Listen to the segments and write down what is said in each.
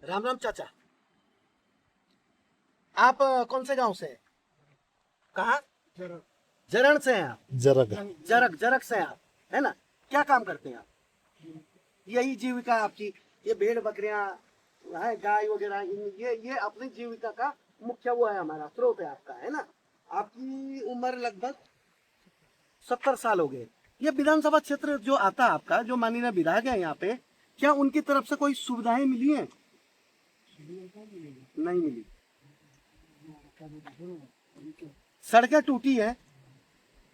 राम राम चाचा। आप कौन से गांव से हैं? कहाँ? जरण से हैं आप? जरग जरग जरग से हैं आप, है ना? क्या काम करते हैं आप? यही जीविका है आपकी? ये भेड़ बकरियां है, गाय वगैरह, ये अपनी जीविका का मुख्य वो है, हमारा स्रोत है आपका, है ना? आपकी उम्र लगभग 70 साल हो गए। ये विधानसभा क्षेत्र जो आता है आपका, जो माननीय विधायक है यहाँ पे, क्या उनकी तरफ से कोई सुविधाएं मिली हैं? नहीं मिली। सड़कें टूटी है,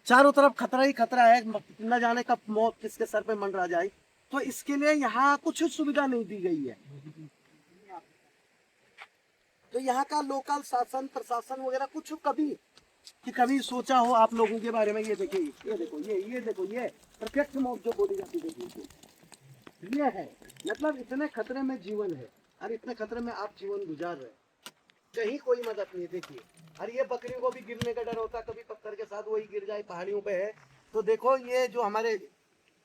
चारों तरफ खतरा ही खतरा है, न जाने कब मौत किसके सर पे मंडरा जाए। तो इसके लिए यहाँ कुछ सुविधा नहीं दी गई है। तो यहाँ का लोकल शासन प्रशासन वगैरह कुछ कभी सोचा हो आप लोगों के बारे में? ये देखिए, ये देखो, ये देखो, ये प्रत्यक्ष मौत जो बोली जाती है, देखिए ये है। मतलब इतने खतरे में जीवन है और इतने खतरे में आप जीवन गुजार रहे हैं, कहीं कोई मदद नहीं। देखिए, और ये बकरियों को भी गिरने का डर होता है, कभी पत्थर के साथ वही गिर जाए, पहाड़ियों पे है। तो देखो, ये जो हमारे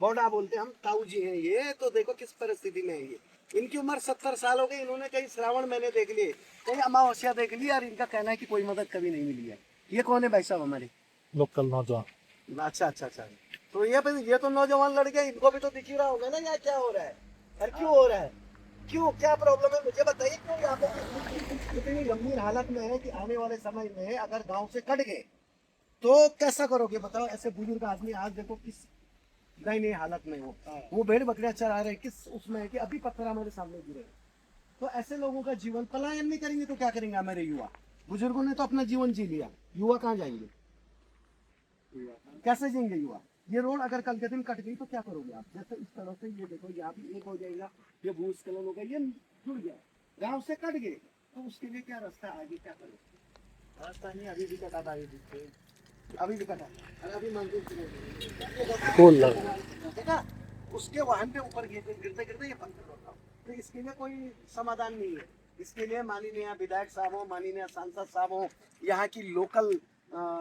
बौड़ा बोलते हैं हम, ताऊ जी हैं ये, तो देखो किस परिस्थिति में है ये। इनकी उम्र 70 साल हो गई, इन्होंने कई श्रावण महीने देख लिए, कई अमावस्या देख ली, और इनका कहना है कि कोई मदद कभी नहीं मिली है। ये कौन है भाई साहब हमारे? लोकल नौजवान। अच्छा अच्छा अच्छा। तो ये तो नौजवान लड़के, इनको भी तो दिख ही रहा होगा ना यहाँ क्या हो रहा है और क्यों हो रहा है, क्यों, क्या प्रॉब्लम है, मुझे बताइए। क्यों यहाँ पे इतनी गंभीर हालत में है कि आने वाले समय में अगर गांव से कट गए तो कैसा करोगे बताओ? ऐसे बुजुर्ग आदमी आज देखो किस दयनीय हालत में हो, वो भेड़ बकरियां चरा रहे, किस उसमें है कि अभी पत्थर हमारे सामने गिरे। तो ऐसे लोगों का जीवन, पलायन नहीं करेंगे तो क्या करेंगे हमारे युवा? बुजुर्गों ने तो अपना जीवन जी लिया, युवा कहाँ जाएंगे? कैसे जिएंगे युवा? ये रोड अगर कल के दिन कट गई तो क्या करोगे आप? जैसे इस तरह से ये देखो, यहाँ भी एक हो जाएगा, ये भूस्खलन हो गया, ये जुड़ गया, गांव से कट गए, तो उसके लिए क्या रास्ता आगे, क्या करोगे? रास्ता नहीं, अभी भी कटा, अभी भी कटा, अरे अभी मंजूर देखा, उसके वाहन पे ऊपर गिरते गिरते ये पत्थर होता। तो इसके लिए कोई समाधान नहीं है। इसके लिए माननीय विधायक साहब हो, माननीय सांसद साहब हो, यहाँ की लोकल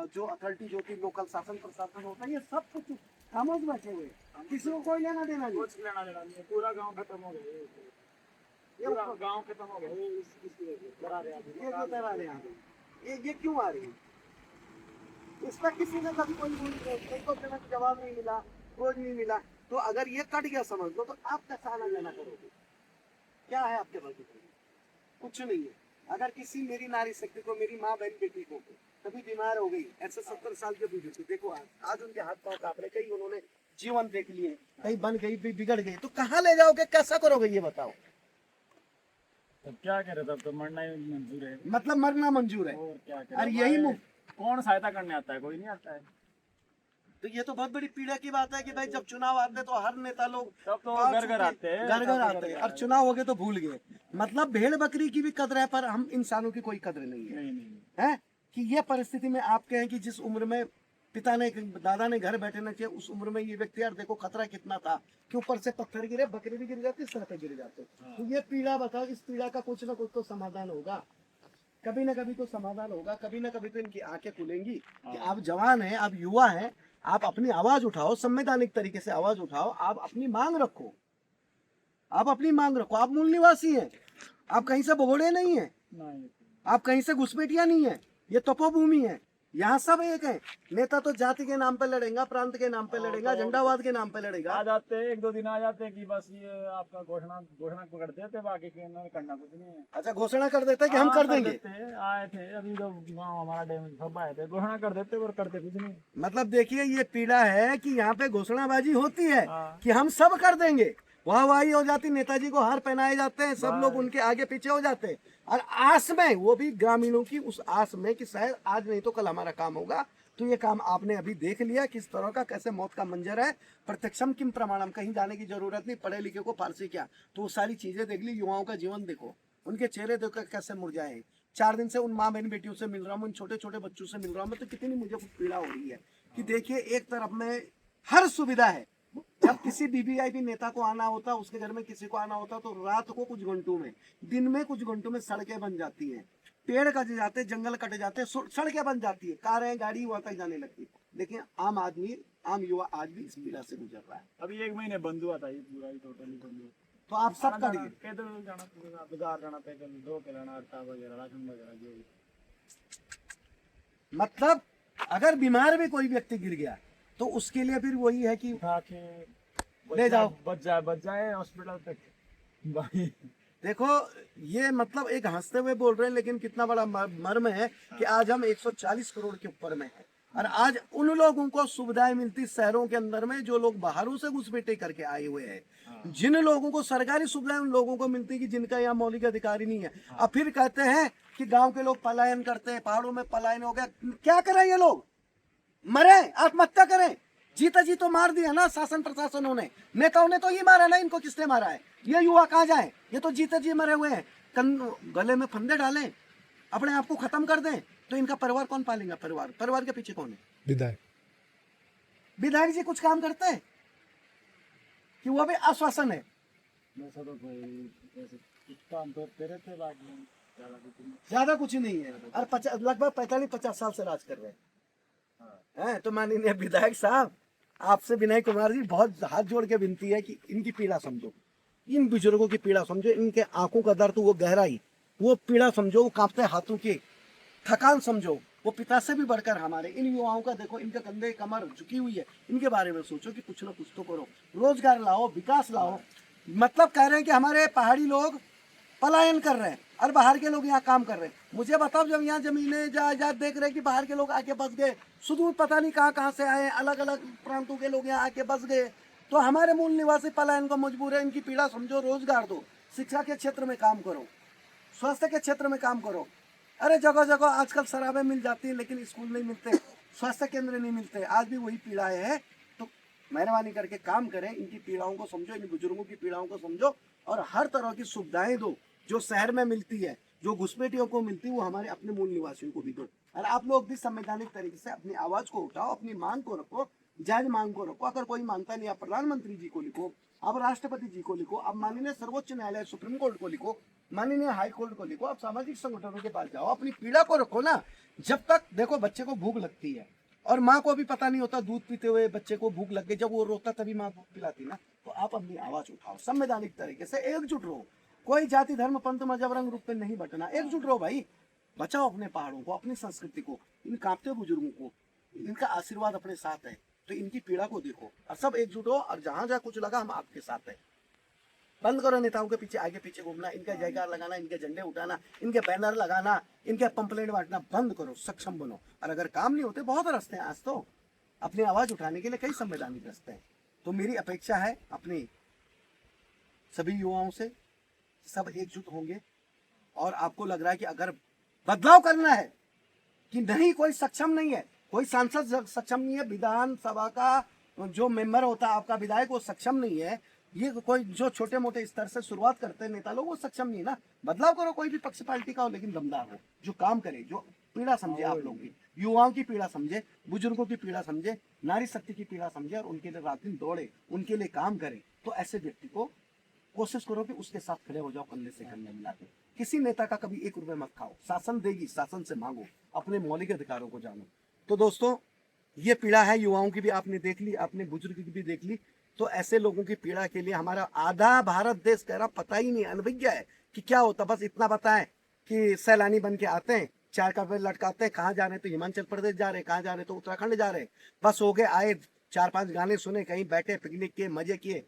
जो अथॉरिटी जो थी, लोकल शासन प्रशासन होता है, ये सब कुछ खामोश बैठे हुए, किसी को कोई लेना देना नहीं। कुछ लेना देना नहीं, पूरा गांव खत्म हो गया, पूरा गांव खत्म हो गया। ये जो डरा रहे हैं, ये क्यों आ रही है? इसका किसी ने कभी कोई जवाब नहीं मिला, खोज नहीं मिला। तो अगर ये कट गया समझ लो, तो आप कैसा आना जाना करोगे? क्या है आपके पास? कुछ नहीं है। अगर किसी मेरी नारी शक्ति को, मेरी माँ बहन बेटी को कभी बीमार हो गई, ऐसे 70 साल के बुजुर्ग, देखो आज उनके हाथ पांव कांप रहे, कई उन्होंने जीवन देख लिए, कहीं बन गई, बिगड़ गई, तो कहाँ ले जाओगे, कैसा करोगे ये बताओ? तो क्या करे, तब तो मरना ही मंजूर है। मतलब मरना मंजूर है, और क्या करे? और यही कौन सहायता करने आता है? कोई नहीं आता है। तो ये तो बहुत बड़ी पीड़ा की बात है कि भाई जब चुनाव आते तो हर नेता लोग तब तो घर घर आते हैं, घर आते हैं, और चुनाव हो गए तो भूल गए। मतलब भेड़ बकरी की भी कदर है, पर हम इंसानों की कोई कदर नहीं है। नहीं। है कि ये परिस्थिति में आप कहें कि जिस उम्र में पिता ने, दादा ने घर बैठे न किया, उस उम्र में ये व्यक्ति, यार देखो खतरा कितना था कि ऊपर से पत्थर गिरे, बकरी भी गिर जाती, सड़क पे गिर जाते। तो ये पीड़ा बताओ, इस पीड़ा का कुछ ना कुछ तो समाधान होगा, कभी ना कभी तो समाधान होगा, कभी ना कभी तो इनकी आंखें खुलेंगी कि आप जवान हैं, आप युवा हैं, आप अपनी आवाज उठाओ, संवैधानिक तरीके से आवाज उठाओ, आप अपनी मांग रखो, आप अपनी मांग रखो। आप मूल निवासी हैं, आप कहीं से भगोड़े नहीं है, आप कहीं से घुसपैठिया नहीं है, ये तपोभूमि है, यहाँ सब एक है। नेता तो जाति के नाम पे लड़ेगा, प्रांत के नाम पे लड़ेगा, झंडावाद के नाम पे लड़ेगा। आ जाते हैं, 1-2 दिन आ जाते हैं कि बस ये आपका घोषणा कर देते, बाकी के करना कुछ नहीं है। अच्छा, घोषणा कर देते कि हम कर देंगे। आए थे अभी जब गाँव हमारा डैमेज सब आए थे, घोषणा कर देते और करते कुछ नहीं। मतलब देखिए, ये पीड़ा है कि यहाँ पे घोषणाबाजी होती है कि हम सब कर देंगे, वाहवाही हो जाती, नेताजी को हार पहनाए जाते हैं, सब लोग उनके आगे पीछे हो जाते हैं, और आस में, वो भी ग्रामीणों की उस आस में कि शायद आज नहीं तो कल हमारा काम होगा। तो ये काम आपने अभी देख लिया किस तरह का, कैसे मौत का मंजर है। प्रत्यक्षम किम प्रमाणम, कहीं जाने की जरूरत नहीं, पढ़े लिखे को फारसी क्या, तो वो सारी चीजें देख ली। युवाओं का जीवन देखो, उनके चेहरे देखो कैसे मुरझाए। 4 दिन से उन माँ बहन बेटियों से मिल रहा हूँ, उन छोटे छोटे बच्चों से मिल रहा हूँ मैं, तो कितनी मुझे पीड़ा हो रही है कि देखिए, एक तरफ में हर सुविधा है, जब किसी वीवीआईपी नेता को आना होता, उसके घर में किसी को आना होता, तो रात को कुछ घंटों में, दिन में कुछ घंटों में सड़कें बन जाती हैं, पेड़ कट जाते, जंगल कट जाते, सड़कें बन जाती है, कारें गाड़ी वहां तक जाने लगती है। लेकिन आम आदमी, आम युवा आज भी इस पीड़ा से गुजर रहा है। अभी 1 महीने बंद हुआ था ये पूरा ही, टोटली बंद हुआ। तो आप सब करिए। पैदल जाना पड़ेगा, बाजार जाना, पैदल दो के लाना, आटा वगैरह, राशन वगैरह जो भी। मतलब अगर बीमार भी कोई व्यक्ति गिर गया तो उसके लिए फिर वही है कि उठा के ले जाओ। बच जाए हॉस्पिटल तक भाई। देखो ये मतलब एक हंसते हुए बोल रहे हैं, लेकिन कितना बड़ा मर्म है कि आज हम 140 करोड़ के ऊपर में हैं और आज उन लोगों को सुविधाएं मिलती शहरों के अंदर में जो लोग बाहरों से घुसपैठे करके आए हुए हैं। जिन लोगों को सरकारी सुविधाएं उन लोगों को मिलती कि जिनका यहाँ मौलिक अधिकार ही नहीं है। अब फिर कहते हैं कि गांव के लोग पलायन करते हैं, पहाड़ों में पलायन हो गया। क्या करें ये लोग? मरे, आत्महत्या करें। जीता जी तो मार दिया ना शासन प्रशासनों ने, नेताओं ने तो ये मारा ना। इनको किसने मारा है? ये युवा कहाँ जाए? ये तो जीते जी मरे हुए हैं। गले में फंदे डालें, अपने आप को खत्म कर दें, तो इनका परिवार कौन पालेगा? परिवार के पीछे कौन है? विधायक। विधायक जी कुछ काम करते हैं कि वो भी आश्वासन है? वैसा तो कोई कुछ काम करते रहते, बाकी ज्यादा कुछ नहीं है। और लगभग 45-50 साल से राज कर रहे हैं। तो माननीय विधायक साहब, आपसे विनय कुमार जी बहुत हाथ जोड़ के विनती है कि इनकी पीड़ा समझो, इन बुजुर्गों की पीड़ा समझो, इनके आंखों का दर्द, वो गहराई, वो पीड़ा समझो, वो कांपते हाथों की थकान समझो। वो पिता से भी बढ़कर हमारे इन युवाओं का देखो, इनके कंधे कमर झुकी हुई है। इनके बारे में सोचो कि कुछ ना कुछ तो करो, रोजगार लाओ, विकास लाओ। मतलब कह रहे हैं कि हमारे पहाड़ी लोग पलायन कर रहे हैं और बाहर के लोग यहाँ काम कर रहे हैं। मुझे बताओ, जब यहाँ जमीनें जायदाद देख रहे हैं कि बाहर के लोग आके बस गए, सुदूर पता नहीं कहाँ से आए, अलग अलग प्रांतों के लोग यहाँ आके बस गए, तो हमारे मूल निवासी पलायन को मजबूर है। इनकी पीड़ा समझो, रोजगार दो, शिक्षा के क्षेत्र में काम करो, स्वास्थ्य के क्षेत्र में काम करो। अरे जगह जगह आजकल शराबें मिल जाती है, लेकिन स्कूल नहीं मिलते, स्वास्थ्य केंद्र नहीं मिलते। आज भी वही पीड़ाएं हैं। तो मेहरबानी करके काम करें, इनकी पीड़ाओं को समझो, इन बुजुर्गों की पीड़ाओं को समझो और हर तरह की सुविधाएं दो जो शहर में मिलती है, जो घुसपैठियों को मिलती है, वो हमारे अपने मूल निवासियों को भी दो। और आप लोग भी संवैधानिक तरीके से अपनी आवाज को उठाओ, अपनी मांग को रखो, जायज मांग को रखो। अगर कोई मानता नहीं, आप प्रधानमंत्री जी को लिखो, आप राष्ट्रपति जी को लिखो, आप माननीय सर्वोच्च न्यायालय सुप्रीम कोर्ट को लिखो, माननीय हाई कोर्ट को लिखो, आप सामाजिक संगठनों के पास जाओ, अपनी पीड़ा को रखो ना। जब तक देखो बच्चे को भूख लगती है और माँ को भी पता नहीं होता, दूध पीते हुए बच्चे को भूख लग गई, जब वो रोता तभी माँ दूध पिलाती ना। तो आप अपनी आवाज उठाओ, संवैधानिक तरीके से एकजुट रहो। कोई जाति धर्म पंथ मजहब रंग रूप पे नहीं बटना, एकजुट रहो भाई। बचाओ अपने पहाड़ों को, अपनी संस्कृति को, इन कांपते बुजुर्गों को। इनका आशीर्वाद अपने साथ है, तो इनकी पीड़ा को देखो और सब एकजुट हो। और जहां जहां कुछ लगा, हम आपके साथ हैं। बंद करो नेताओं के पीछे आगे पीछे घूमना, इनका जयकार लगाना, इनके झंडे उठाना, इनके बैनर लगाना, इनके पंपलेट बांटना बंद करो, सक्षम बनो। और अगर काम नहीं होते, बहुत रास्ते हैं आज तो अपनी आवाज उठाने के लिए, कई संवैधानिक रास्ते हैं। तो मेरी अपेक्षा है अपनी सभी युवाओं से, सब एकजुट होंगे। और आपको लग रहा है कि अगर बदलाव करना है कि नहीं, कोई सक्षम नहीं है, कोई सांसद सक्षम नहीं है, विधानसभा का जो मेंबर होता है आपका विधायक, वो सक्षम नहीं है, ये कोई जो छोटे मोटे स्तर से शुरुआत करते हैं नेता लोग, वो सक्षम नहीं है ना। बदलाव करो, कोई भी पक्ष पार्टी का हो, लेकिन दमदार हो, जो काम करे, जो पीड़ा समझे आप लोगों की, युवाओं की पीड़ा समझे, बुजुर्गों की पीड़ा समझे, नारी शक्ति की पीड़ा समझे और उनके लिए रात दिन दौड़े, उनके लिए काम करे। तो ऐसे व्यक्ति को कोशिश करो कि उसके साथ खड़े हो जाओ, कंधे से कंधे मिला के। किसी नेता का कभी 1 रुपए मत खाओ, शासन देगी, शासन से मांगो, अपने मौलिक अधिकारों को जानो। तो दोस्तों, ये पीड़ा है युवाओं की भी, आपने देख ली, आपने बुजुर्ग की भी देख ली। तो ऐसे लोगों की पीड़ा के लिए हमारा आधा भारत देश कह रहा पता ही नहीं, अनभिज्ञ है कि क्या होता। बस इतना बताएं कि सैलानी बन के आते हैं, 4 कपड़े लटकाते हैं, कहाँ जा रहे हैं तो हिमाचल प्रदेश जा रहे हैं, कहाँ जा रहे हैं तो उत्तराखंड जा रहे हैं। बस हो गए, आए 4-5 गाने सुने, कहीं बैठे, पिकनिक किए, मजे किए,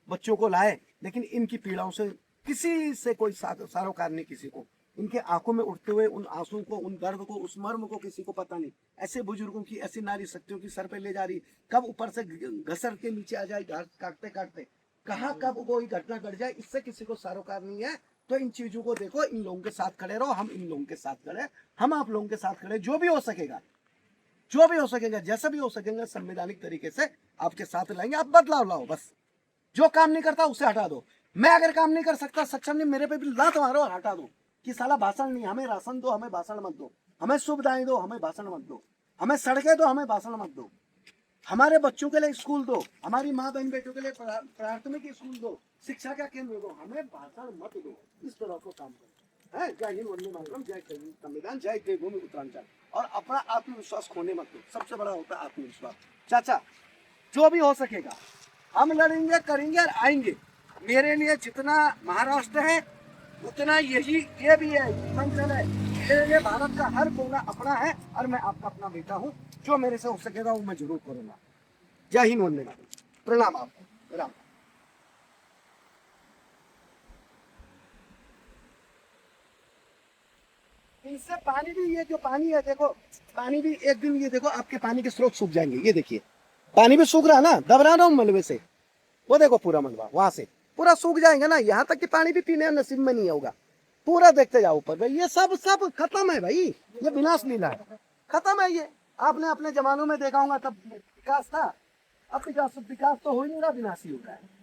बच्चों को लाए, लेकिन इनकी पीड़ाओं से किसी से कोई सारोकार नहीं किसी को। इनके आंखों में उठते हुए उन आंसू को, उन दर्द को, उस मर्म को किसी को पता नहीं। ऐसे बुजुर्गों की, ऐसी नारी शक्तियों की सर पे ले जा रही, कब ऊपर से घसर के नीचे आ जाए, काटते काटते कहाँ कब कोई घटना घट जाए, इससे किसी को सारोकार नहीं है। तो इन चीजों को देखो, इन लोगों के साथ खड़े रहो, हम इन लोगों के साथ खड़े, हम आप लोगों के साथ खड़े, जो भी हो सकेगा, जो भी हो सकेगा, जैसा भी हो सकेगा, संवैधानिक तरीके से आपके साथ लाएंगे। आप बदलाव लाओ, बस जो काम नहीं करता उसे हटा दो। मैं अगर काम नहीं कर सकता, सक्षम नहीं, मेरे पे भी लात मारो और हटा दो कि साला भाषण नहीं, हमें राशन दो, हमें भाषण मत दो, हमें सुविधाएं दो, हमें भाषण मत दो, हमें सड़कें दो, हमें भाषण मत दो, हमारे बच्चों के लिए स्कूल दो, हमारी माँ बहन बेटों के लिए प्राथमिक स्कूल दो, शिक्षा का केंद्र दो, हमें भाषण मत दो। इस तरह को काम करो। है जय हिंद, वंदे मातरम, जय संविधान, जय देवभूमि उत्तरांचल। और अपना आत्मविश्वास खोने मत दो, सबसे बड़ा होता है आत्मविश्वास। चाचा, जो भी हो सकेगा हम लड़ेंगे, करेंगे और आएंगे। मेरे लिए जितना महाराष्ट्र है उतना यही ये भी है, हिमाचल है। मेरे लिए भारत का हर कोना अपना है और मैं आपका अपना बेटा हूँ। जो मेरे से हो सकेगा वो मैं जरूर करूंगा। जय हिंद, वंदे मातरम। प्रणाम आपको, प्रणाम। इनसे पानी भी, ये जो पानी है देखो, पानी भी एक दिन ये देखो आपके पानी के स्रोत सूख जाएंगे। ये देखिए पानी भी सूख रहा ना, दब रहा ना मलबे से। वो देखो पूरा मलबा वहां से पूरा सूख जाएंगे ना, यहाँ तक कि पानी भी पीने नसीब में नहीं होगा। पूरा देखते जाओ ऊपर भाई, ये सब सब खत्म है भाई। ये विनाश लीला है, खत्म है ये। आपने अपने जमानों में देखा होगा तब विकास था, अब विकास तो हो ही नहीं रहा, विनाश ही हो रहा है।